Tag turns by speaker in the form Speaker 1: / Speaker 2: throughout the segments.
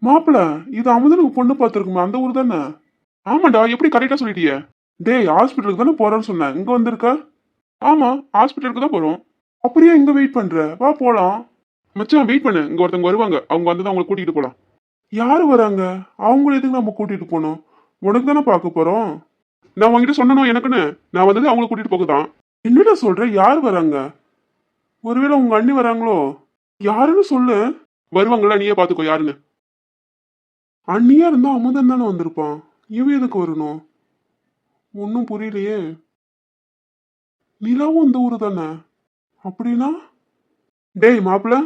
Speaker 1: மாப்பிள, இது அமுதனுக்கு பொண்ணு பார்த்துருக்குமா? அந்த ஊர் தானே? ஆமாண்டா, எப்படி கரெக்டா சொல்லிட்டியே? டேய், ஹாஸ்பிட்டலுக்கு தானே போறேன்னு சொன்னேன், இங்க வந்திருக்க? ஆமா, ஹாஸ்பிட்டலுக்கு தான் போறோம். அப்படியே இங்க வெயிட் பண்ற? வா போலாம். மச்சான் வெயிட் பண்ணு, இங்க ஒருத்தவங்க வருவாங்க, அவங்க வந்து அவங்களை கூட்டிட்டு போலாம். யாரு வராங்க? அவங்கள எதுக்கு நம்ம கூட்டிட்டு போனோம்? உனக்கு தானே பார்க்க போறோம். நான் உங்ககிட்ட சொன்னனும் எனக்குன்னு, நான் வந்தது அவங்கள கூட்டிட்டு போகதான். என்னடா சொல்ற? யார் வராங்க? ஒருவேளை உங்க அண்ணி வராங்களோ? யாருன்னு சொல்லு. வருவாங்களா, நீயே பாத்துக்கோ யாருன்னு. அண்ணியா இருந்தா அமுதன் தானே வந்திருப்பான். இவன் எதுக்கு வரணும்? ஒன்னும் புரியலையே. நிலாவும் இந்த ஊரு தானே? அப்படின்னா டேய் மாப்பிள,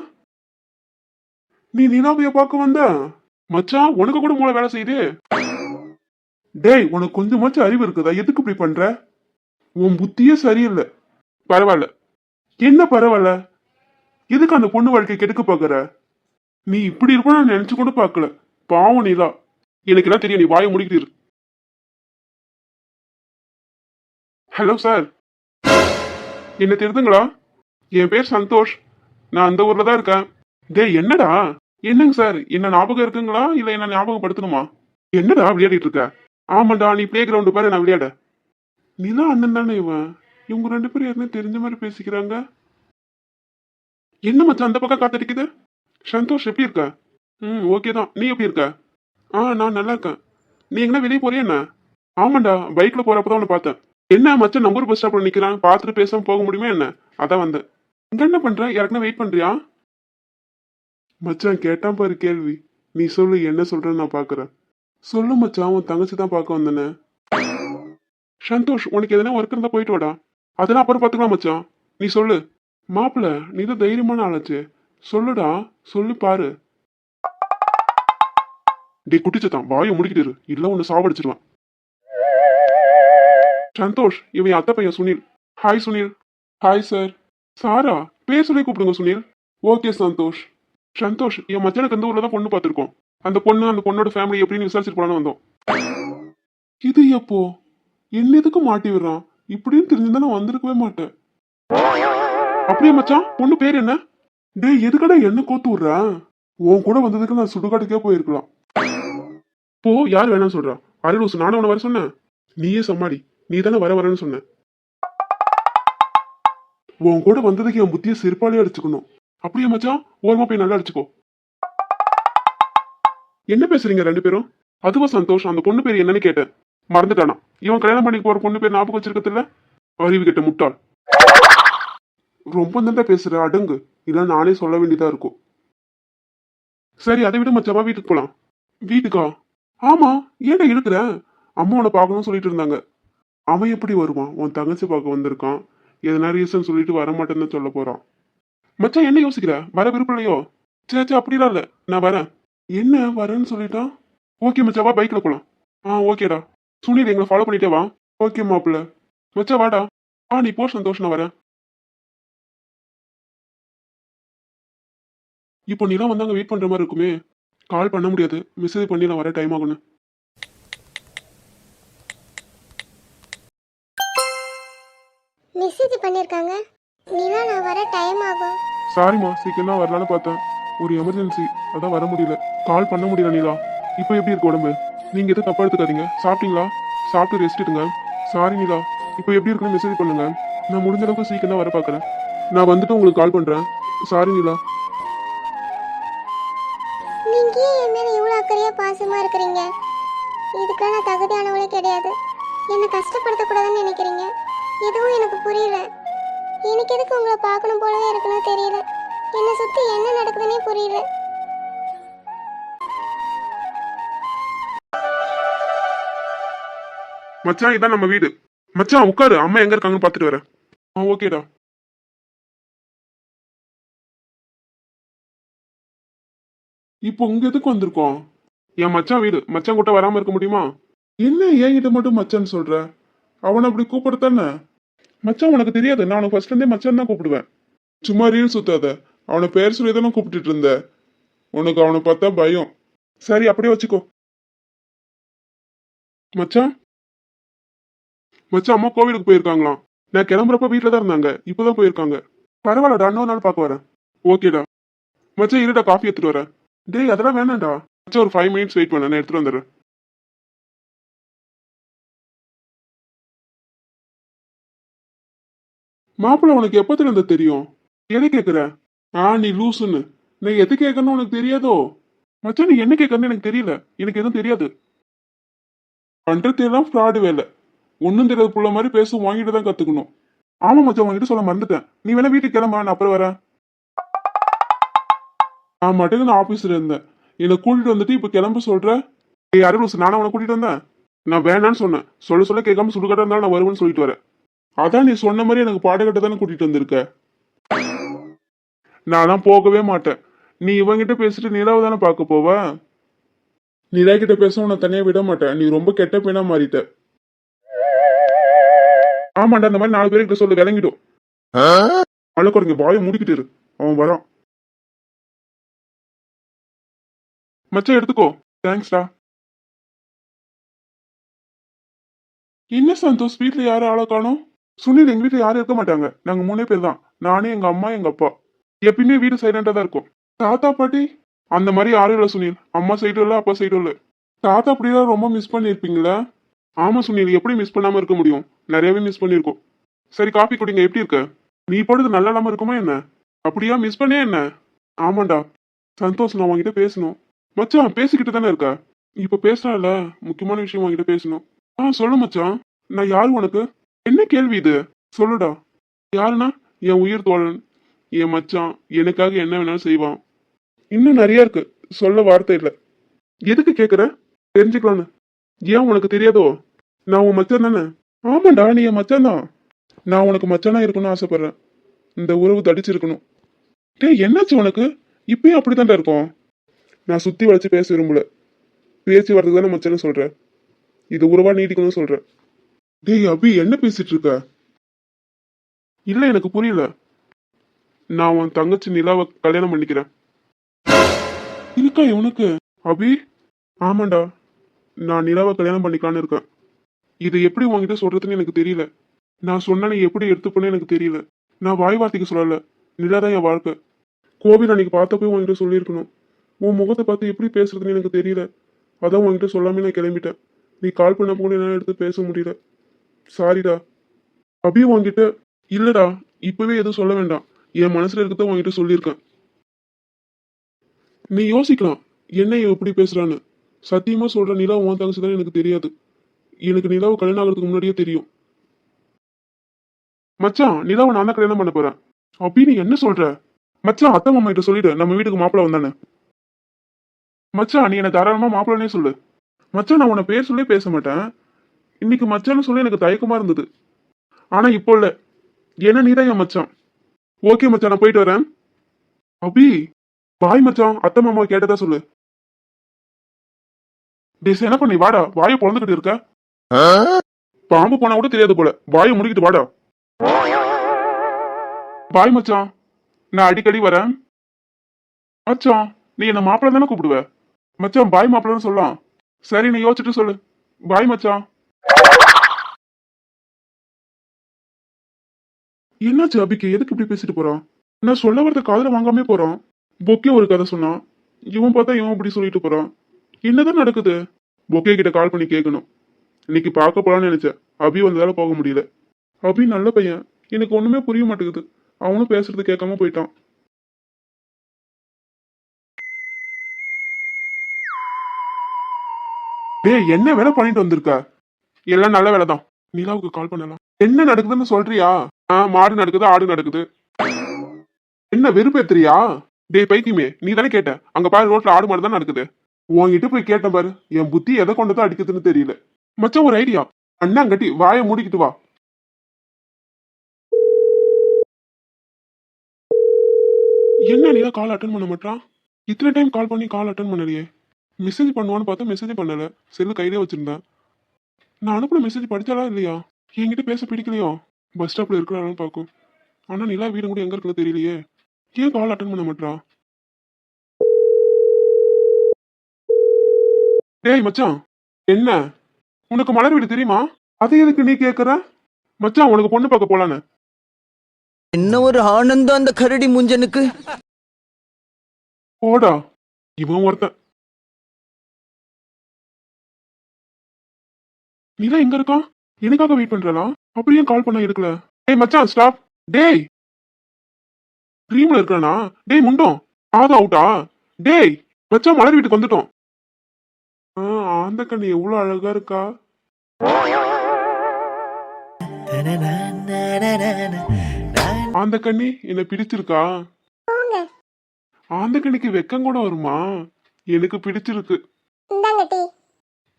Speaker 1: நீ நிலாவைய பார்க்க வந்த? மச்சான், உனக்கு கூட மூளை வேலை செய்யுது. டேய், உனக்கு கொஞ்சமாச்சும் அறிவு இருக்குதா? எதுக்கு இப்படி பண்ற? உன் புத்தியே சரியில்லை. பரவாயில்ல. என்ன பரவாயில்ல? எதுக்கு அந்த பொண்ணு வாழ்க்கை கெடுக்க பாக்குற? நீ இப்படி இருப்ப நான் நினைச்சு கூட பார்க்கல. பாவம் நிலா. எனக்கு எல்லாம் தெரியும், நீ வாயை முடிக்கிட்டு இரு. ஹலோ சார், என்ன தெரியுதுங்களா? என் பேர் சந்தோஷ். நான் அந்த ஊர்ல தான் இருக்கேன். டேய் என்னடா? என்னங்க சார், என்ன ஞாபகம் இருக்குங்களா இல்ல என்ன ஞாபகப்படுத்தணுமா? என்னடா விளையாடிட்டு இருக்க? ஆமாண்டா, நீ பிளே கிரவுண்டு பாரு, நான் விளையாட. நிலா அண்ணன் தானே இவன். இவங்க ரெண்டு பேரும் யாருன்னு தெரிஞ்ச மாதிரி பேசிக்கிறாங்க. என்ன மச்சான் அந்த பக்கம் காத்தடிக்குது? சந்தோஷ் எப்படி இருக்க? ஓகே தான். நீ எப்படி இருக்க? நான் நல்லா இருக்கேன். நீ எங்கன்னா வெளியே போறியா என்ன? ஆமாண்டா, பைக்ல போறப்பதான் உன்னை பார்த்தேன். என்ன மச்சான் நம்பர் பஸ் ஸ்டாப்ல நிக்கிறான், பார்த்துட்டு பேசாம போக முடியுமா என்ன? அதான் வந்தேன். இங்க என்ன பண்ற? யாருக்குன்னா வெயிட் பண்றியா? மச்சான் கேட்டான் பாரு கேள்வி. நீ சொல்லு, என்ன சொல்றேன்னு நான் பாக்குறேன். சொல்லு மச்சான், உன் தங்கச்சி தான் பார்க்க வந்தேனே. சந்தோஷ், உனக்கு எதனா ஒர்க் இருந்தா போயிட்டு வாடா. அதெல்லாம் அப்புறம் பாத்துக்கலாம் மச்சான். நீ சொல்லு. மாப்பிள, நீ தான் தைரியமான ஆளாச்சு. சொல்லுடா, சொல்லி பாரு. டே குட்டிச்சத்தான், வாயை முடிக்கிட்டு இரு, இல்ல உன்னை சாவடிச்சிருவான். சந்தோஷ், இவன் அத்தை பையன் Sunil. Hi Sunil. Hi sir. சாரா, பேர் சொல்லி கூப்பிடுங்க சுனில். ஓகே சந்தோஷ். சந்தோஷ், என் மச்சானுக்கு அந்த ஊர்ல தான் பொண்ணு பார்த்திருக்கோம். அந்த பொண்ணோட ஃபேமிலி எப்படின்னு விசாரிச்சுட்டு போலான்னு வந்தோம். இது எப்போ? என்ன எதுக்கு மாட்டி விடுறான்? இப்படின்னு தெரிஞ்சிருந்தா நான் வந்திருக்கவே மாட்டேன். அப்படியே மச்சான், பொண்ணு பேர் என்ன? டேய் எதுக்கடா என்ன கோத்து விடுற? உன் கூட வந்ததுக்கு நான் சுடுகாட்டுக்கே போயிருக்கலாம். போ, யார் வேணாம் சொல்றா? அருளூசு, நானும் உன வர சொன்னேன். நீயே சமாளி. நீ தானே வரேன்னு சொன்ன. உன் கூட வந்ததுக்கு என் புத்திய செருப்பாலே அடிச்சுக்கணும். அப்படியே மச்சான், ஓரமா போய் நல்லா அடிச்சுக்கோ. என்ன பேசுறீங்க ரெண்டு பேரும்? அதுவா சந்தோஷ், அந்த பொண்ணு பேர் என்னன்னு கேட்டேன். மறந்துட்டானா? இவன் கல்யாணம் பண்ணிக்கு போற பொண்ணு பேர் ஞாபகம் வச்சிருக்கதில்ல? அறிவு கெட்ட முட்டாள். ரொம்ப நல்லா பேசுற, அடங்கு. இல்ல நானே சொல்ல வேண்டியதா இருக்கும். சரி, அதை விட மச்சாவா, வீட்டுக்கு போலாம். வீட்டுக்கா? ஆமா, ஏன்டா இருக்கிற? அம்மா உன்னை பார்க்கணும்னு சொல்லிட்டு இருந்தாங்க. அவன் எப்படி வருவான்? உன் தங்கச்சி பார்க்க வந்திருக்கான். எதனா ரீசன் சொல்லிட்டு வரமாட்டேன்னு சொல்ல போறான். மச்சான் என்ன யோசிக்கிற? வர விருப்பம் இல்லையோ? சே அப்படிலாம் இல்ல, நான் வரேன். என்ன வரேன்னு சொல்லிட்டான்? ஓகே மச்சாவா, பைக்ல போலாம். ஓகேடா. சுனில், எங்களை ஃபாலோ பண்ணிட்டே வா. ஓகே மாப்பிள்ள. மச்சா வாடா. நீ போ சந்தோஷ், நான் வரேன். இப்போ நீலாம் வந்தாங்க வெயிட் பண்ற மாதிரி இருக்குமே. கால் பண்ண முடியாது, மெசேஜ் பண்ணி நான் வர டைம் ஆகும்னு.
Speaker 2: மெசேஜ் பண்ணிருக்காங்க. நிலா நான் வர டைம் ஆகும்.
Speaker 1: சாரிம்மா, சீக்கிரம் வரலான்னு பார்த்தேன். ஒரு எமர்ஜென்சி, அதான் வர முடியல. கால் பண்ண முடியல நிலா. இப்போ எப்படி இருக்கு உடம்பு? நீங்க எதுவும் தப்பா எடுத்துக்காதீங்க. சாப்பிட்டீங்களா? சாப்பிட்டு ரெஸ்ட் எடுங்க. சாரி நிலா. இப்போ எப்படி இருக்குன்னு மெசேஜ் பண்ணுங்க. நான் முடிஞ்ச அளவுக்கு சீக்கிரம் வர பார்க்குறேன். நான் வந்துட்டு உங்களுக்கு கால் பண்றேன். சாரி நிலா.
Speaker 2: நீங்க ஏன் என் மேல இவ்வளவு அக்கறையா பாசமா இருக்கிறீங்க? இதுக்கெல்லாம் நான் தகுதியானவளே கிடையாது. என்னை கஷ்டப்படுத்த கூடாதுன்னு நினைக்கிறீங்க. எதுவும் எனக்கு புரியல. எனக்கு எதுக்கு உங்களை பார்க்கணும் போலவே இருக்குன்னு தெரியல. என்னை சுத்தி என்ன நடக்குதுன்னே புரியல.
Speaker 1: மச்சான், இதான் நம்ம வீடு. மச்சான் உட்காரு, அம்மா எங்க இருக்காங்கன்னு பார்த்துட்டு வரேன். ஓகேடா. இப்போ இங்க எதுக்கு வந்திருக்கோம்? என் மச்சான் வீடு, மச்சான் கூட்ட வராம இருக்க முடியுமா? என்ன என்கிட்ட மட்டும் மச்சான்னு சொல்ற? அவனை அப்படி கூப்பிடத்தானே? மச்சான் உனக்கு தெரியாது, நான் அவனை ஃபர்ஸ்ட்ல இருந்தே மச்சான் தான் கூப்பிடுவேன். சும்மா ரீல் சுத்தாத. அவனை பேர் சொல்லி தானே கூப்பிட்டுட்டு இருந்த. உனக்கு அவனை பார்த்தா பயம். சரி அப்படியே வச்சுக்கோ. மச்சான் மச்சான் அம்மா கோவிலுக்கு போயிருக்காங்களாம். நான் கிளம்புறப்ப வீட்டுல தான் இருந்தாங்க, இப்பதான் போயிருக்காங்க. பரவாயில்லடா, இன்னொரு நாள் பார்க்க வரேன். ஓகேடா. மச்சான் இருடா, காஃபி எடுத்துட்டு வரேன். டேய் அதெல்லாம் வேணாம்டா. மச்சான் ஒரு 5 மினிட்ஸ் வெயிட் பண்ண, நான் எடுத்துட்டு வந்துடுறேன். மாப்பிள்ள உனக்கு எப்பத்துல இருந்து தெரியும்? எதை கேக்குற? நீ லூசுன்னு. நான் எது கேட்கணும்னு உனக்கு தெரியாதோ? மச்சான் நீ என்ன கேட்கறன்னு எனக்கு தெரியல. எனக்கு எதுவும் தெரியாது. பண்றதெல்லாம் ஃப்ராடு வேலை. ஒன்னும் தெரியாத புள்ள மாதிரி பேச வாங்கிட்டு தான் கத்துக்கணும். ஆமா மச்சான், வாங்கிட்டு சொல்ல மறந்துட்டேன். நீ வேணா வீட்டுக்கு கிளம்ப, நான் அப்புறம் வரேன். நான் மட்டும் நான் ஆபீஸ்ல இருந்தேன். என்னை கூட்டிட்டு வந்துட்டு இப்ப கிளம்ப சொல்ற? யாரும் லூசு, நானும் உன கூட்டிட்டு வந்தேன். நான் வேணான்னு சொன்னேன். சொல்ல சொல்ல கேட்காம சுடுகாட்டா இருந்தாலும் நான் வருவேன்னு சொல்லிட்டு வரேன். அதான் நீ சொன்ன மாதிரி எனக்கு பாடகட்ட தானே கூட்டிட்டு வந்திருக்க. நான் போகவே மாட்டேன். நீ இவங்கிட்ட பேசிட்டு நிலாவை தானே பார்க்க போவ. நிலா கிட்ட பேச உன்னை தனியா விட மாட்டேன். நீ ரொம்ப கெட்ட பையனா மாறிட்ட. ஆமாண்டா, அந்த மாதிரி 4 பேர்கிட்ட சொல்லு, விளங்கிடும். அழக்குறங்க வாயை முடிக்கிட்டு இரு. அவன் வரான். மச்சான் எடுத்துக்கோ. தேங்க்ஸ்டா. என்ன சந்தோஷ், வீட்டுல யாரும் ஆளை காணோம்? சுனில், எங்க வீட்டுல யாரும் இருக்க மாட்டாங்க. நாங்க 3 பேர் தான். நானே, எங்க அம்மா, எங்க அப்பா. எப்பயுமே வீடு சைலண்டா தான் இருக்கும். தாத்தா பாட்டி அந்த மாதிரி யாரும் இல்ல சுனில். அம்மா சைடும் இல்ல, அப்பா சைடும் இல்ல. தாத்தா அப்படிலாம் ரொம்ப மிஸ் பண்ணிருப்பீங்களா? ஆமா சுனில், எப்படி மிஸ் பண்ணாம இருக்க முடியும்? நிறையவே மிஸ் பண்ணிருக்கோம். சரி காபி குடிங்க. எப்படி இருக்க? நீ படுது நல்லா இல்லாம இருக்குமா என்ன? அப்படியா, மிஸ் பண்ணியா என்ன? ஆமாண்டா. சந்தோஷ், நான் உன்கிட்ட பேசணும். மச்சான் பேசிக்கிட்டு தானே இருக்க. இப்ப பேசுறான்ல, முக்கியமான விஷயம் உன்கிட்ட பேசணும். சொல்லு மச்சான். நான் யாரு உனக்கு? என்ன கேள்வி இது? சொல்லுடா. யாருன்னா? என் உயிர் தோழன், என் மச்சான். எனக்காக என்ன வேணாலும் செய்வான். இன்னும் நிறைய இருக்கு, சொல்ல வார்த்தை இல்ல. எதுக்கு கேக்குற? தெரிஞ்சுக்கலான்னு. ஏன் உனக்கு தெரியாதோ? நான் உன் மச்சான் தானே. ஆமாண்டா, நீ என் மச்சான் தான். நான் உனக்கு மச்சானா இருக்கணும்னு ஆசைப்படுறேன். இந்த உறவு தடிச்சிருக்கணும். டேய் என்னாச்சு உனக்கு? இப்பயும் அப்படித்தான்டா இருக்கும். நான் சுத்தி வளைச்சு பேச விரும்பல. பேசி வரதுக்கு தானே மச்சான்னு சொல்றேன். இது உறவா நீடிக்கணும்னு சொல்றேன். டேய் அபி, என்ன பேசிட்டு இருக்க? இல்ல எனக்கு புரியல. நான் உன் தங்கச்சி நிலாவை கல்யாணம் பண்ணிக்கிறேன். இருக்கா இவனுக்கு? அபி. ஆமாண்டா, நான் நிலாவை கல்யாணம் பண்ணிக்கலான்னு இருக்கேன். இதை எப்படி உன்கிட்ட சொல்றதுன்னு எனக்கு தெரியல. நான் சொன்னா நீ எப்படி எடுத்துப்பேன்னு எனக்கு தெரியல. நான் வாய் வார்த்தைக்கு சொல்லல. நிலா தான் என் வாழ்க்கை. கோவில் அன்னைக்கு பார்த்தப்போ உன்கிட்ட சொல்லியிருக்கணும். உன் முகத்தை பார்த்து எப்படி பேசுறதுன்னு எனக்கு தெரியல. அதான் உன்கிட்ட சொல்லாம நான் கிளம்பிட்டேன். நீ கால் பண்ண கூட என்னால எடுத்து பேச முடியல. சாரிடா. அபி உன்கிட்ட. இல்லடா, இப்பவே எதுவும் சொல்ல வேண்டாம். என் மனசுல இருக்கத உன்கிட்ட சொல்லியிருக்கேன். நீ யோசிக்கலாம், என்ன இவன் இப்படி பேசுறான்னு. சத்தியமா சொல்ற, நிலா உன் தங்கச்சி தான் எனக்கு தெரியாது. எனக்கு நிலாவை கல்யாணம் ஆகிறதுக்கு முன்னாடியே தெரியும். மச்சான், நிலாவை நான் தான் கல்யாணம் பண்ண போறேன். அப்படின்னு என்ன சொல்ற? மச்சான், அத்தை மாமா கிட்ட சொல்லிடு நம்ம வீட்டுக்கு மாப்பிள்ள வந்தானே. மச்சான், நீ என்ன தாராளமா மாப்பிள்ளனே சொல்லு. மச்சான், நான் உன்னை பேர் சொல்லி பேச மாட்டேன். இன்னைக்கு மச்சான்னு சொல்லி எனக்கு தயக்கமா இருந்தது. ஆனா இப்போ இல்ல. ஏன்னா நீதான் என் மச்சான். ஓகே மச்சான், நான் போயிட்டு வரேன். அபி. பாய் மச்சான், அத்தை மாமா கேட்டதா சொல்லு. டேஸ் என்ன பண்ணி வாடா, வாயை பொழந்துகிட்டு இருக்க. பாம்பு போனா கூட தெரியாது போல, வாயை முடிக்கிட்டு வாடா. பாய் மச்சான், நான் அடிக்கடி வரேன். மச்சான், நீ என்ன மாப்பிள்ள தானே கூப்பிடுவ? மச்சான், பாய் மாப்பிள்ளன்னு சொல்லலாம். சரி, நீ யோசிச்சுட்டு சொல்லு. பாய் மச்சான். என்னாச்சு அபிக்கு? எதுக்கு இப்படி பேசிட்டு போறான்? நான் சொல்ல வரத காதுல வாங்காமே போறான். பொக்கே ஒரு கதை சொன்னான். இவன் பார்த்தா இவன் இப்படி சொல்லிட்டு போறான். என்னதான் நடக்குது? பொக்கே கிட்ட கால் பண்ணி கேட்கணும். இன்னைக்கு பார்க்க போலான்னு நினைச்சேன். அபி வந்ததால போக முடியல. அபி நல்ல பையன். எனக்கு ஒண்ணுமே புரிய மாட்டேங்குது. அவனும் பேசுறது கேட்காம போயிட்டான். டேய், என்ன வேலை பண்ணிட்டு வந்திருக்க? எல்லாம் நல்ல வேலை தான். நிலாவுக்கு கால் பண்ணலாம். என்ன நடக்குதுன்னு சொல்றியா? மாடு நடக்குது, ஆடு நடக்குது. என்ன வெறுப்பேத்துறியா? டேய் பைத்தியமே, நீ தானே கேட்ட. அங்க பாரு, ரோட்ல ஆடு மாடு தான் நடக்குது. உன்கிட்ட போய் கேட்டேன் பாரு. என் புத்தி எதை கொண்டுதான் அடிக்குதுன்னு தெரியல. மச்சான், ஒரு ஐடியா. அண்ணாங்கட்டி வாயை மூடிக்கிட்டு வா. என்ன நீதான் கால் அட்டன் பண்ண மாட்டான்? இத்தனை டைம் கால் பண்ணி கால் அட்டன் பண்ணலையே. மெசேஜ் பண்ணுவான்னு பார்த்தா மெசேஜ் பண்ணல. செல்லு கையிலே வச்சிருந்தேன். நான் அனுப்புன மெசேஜ் படிச்சாலா இல்லையா? என்கிட்ட பேச பிடிக்கலையோ? பஸ் ஸ்டாப்ல இருக்கிறான்னு பார்க்கும். ஆனா நிலா வீடு கூட எங்க இருக்குன்னு தெரியலையே. ஏன் கால் அட்டன் பண்ண மாட்டா? டேய் மச்சான், என்ன உனக்கு மலர் வீடு தெரியுமா? அது எதுக்கு நீ கேக்குற? மச்சான் உனக்கு பொண்ணு பார்க்க போலான்னு.
Speaker 3: என்ன ஒரு ஆனந்தம் அந்த கரடி முஞ்சனுக்கு.
Speaker 1: போடா, இவன் ஒருத்தன். நிலா எங்க இருக்கான்? எனக்காக வெயிட் பண்றா? அப்படியே கால் பண்ணா எடுக்கல. டேய் மச்சான் ஸ்டாப். டேய் ட்ரீம்ல இருக்கானா? டேய் முண்டோம், ஆதா அவுட்டா? டேய் மச்சான் மலர் வீட்டுக்கு வந்துட்டோம். ஆந்த கண்ணு எவ்வளவு அழகா இருக்கா. ஆந்த கண்ணி என்ன பிடிச்சிருக்கா?
Speaker 2: போங்க.
Speaker 1: ஆந்த கண்ணிக்கு வெக்கம் கூட வருமா? எனக்கு பிடிச்சிருக்கு.
Speaker 2: இந்தாங்க டீ.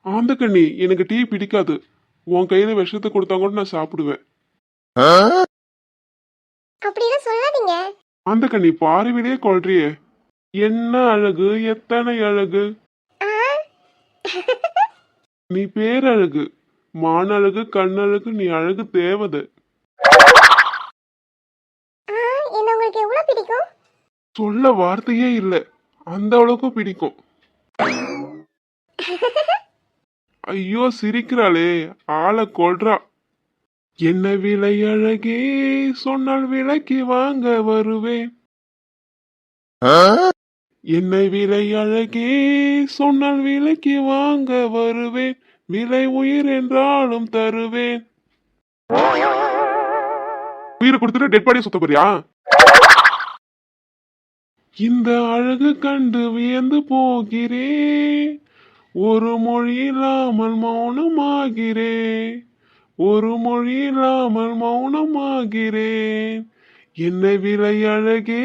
Speaker 1: ஆந்த கண்ணி எனக்கு டீ பிடிக்காது. உன் கையில விஷத்தை கொடுத்தா கூட நான் சாப்பிடுவேன்.
Speaker 2: அப்படிலாம் சொல்லாதீங்க.
Speaker 1: ஆந்த கண்ணி பார்வையிலே கொள்றியே. என்ன அழகு, எத்தனை அழகு.
Speaker 2: ஆ,
Speaker 1: நீ பேரழகு, மானழகு, கண்ணழகு, நீ அழகு தேவதை.
Speaker 2: ஆ, என்ன உங்களுக்கு எவ்வளவு பிடிக்கும்?
Speaker 1: சொல்ல வார்த்தையே இல்ல, அந்த அளவுக்கு பிடிக்கும். ஐயோ சிரிக்கிறாளே, ஆளை கொல்றா. என்ன விலை அழகே, சொன்னால் விலைக்கு வாங்க வருவேன். என்னை விலை அழகே, சொன்னால் விலைக்கு வாங்க வருவேன். விலை உயிர் என்றாலும் தருவேன். உயிரை கொடுத்துட்டு டெட் பாடியை சுத்த போறியா? இந்த அழகு கண்டு வியந்து போகிறேன். ஒரு மொழி இல்லாமல் மௌனமாகிறேன். ஒரு மொழி இல்லாமல் மௌனமாகிறேன். என்ன விலை அழகே.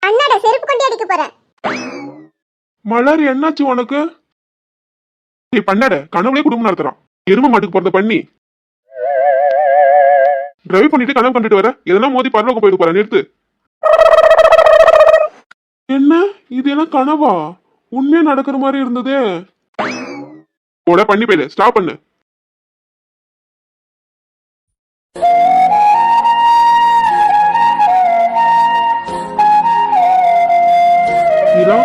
Speaker 2: அண்ணாட செருப்பு கொண்டு அடிக்க போறேன்.
Speaker 1: மலர் என்னாச்சு உனக்கு? நீ பண்ணாட கனவுலே குடும்பம் நடத்துறான். எரும மாட்டுக்கு பிறந்த பண்ணி டிரைவ் பண்ணிட்டு கனவு கண்டுட்டு வர. எதனா மோதி பரலோகம் போயிட்டு போற. நிறுத்து. என்ன இது எல்லாம் கனவா? உண்மையா நடக்கிற மாதிரி இருந்ததே. போட பண்ணி போயிடு. ஸ்டாப் பண்ணு. நிலா